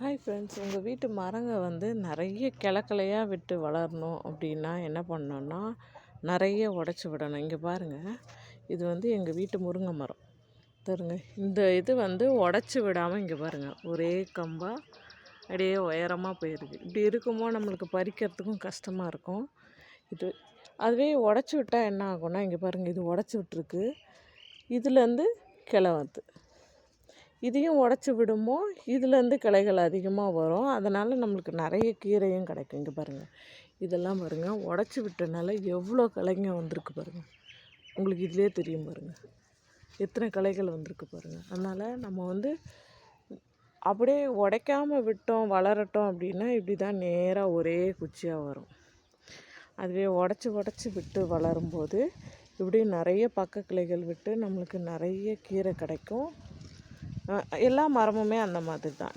Hi friends, உங்கள் வீட்டு மரங்க வந்து நிறைய கிளையாக விட்டு வளரணும் அப்படின்னா என்ன பண்ணணும்னா நிறைய உடச்சி விடணும். இங்கே பாருங்கள், இது வந்து எங்கள் வீட்டு முருங்கை மரம் தருங்க. இந்த இது வந்து உடச்சி விடாமல் இங்கே பாருங்கள், ஒரே கம்பாக அப்படியே உயரமாக போயிருக்கு. இப்படி இருக்குமோ நம்மளுக்கு பறிக்கிறதுக்கும் கஷ்டமாக இருக்கும். இது அதுவே உடச்சி விட்டால் என்ன ஆகும்னா, இங்கே பாருங்கள், இது உடச்சி விட்டுருக்கு. இதுலேருந்து கிளை வருது. இதையும் உடச்சி விடுமோ இதுலேருந்து கிளைகள் அதிகமாக வரும். அதனால் நம்மளுக்கு நிறைய கீரையும் கிடைக்கும். இங்கே பாருங்கள், இதெல்லாம் பாருங்கள், உடச்சி விட்டனால எவ்வளோ கிளைங்க வந்திருக்கு பாருங்கள். உங்களுக்கு இதிலே தெரியும் பாருங்கள், எத்தனை கிளைகள் வந்திருக்கு பாருங்கள். அதனால் நம்ம வந்து அப்படியே உடைக்காமல் விட்டோம் வளரட்டும் அப்படின்னா இப்படி தான் நேராக ஒரே குச்சியாக வரும். அதுவே உடச்சி விட்டு வளரும்போது இப்படி நிறைய பக்க கிளைகள் விட்டு நம்மளுக்கு நிறைய கீரை கிடைக்கும். எல்லா மரமுமே அந்த மாதிரி தான்.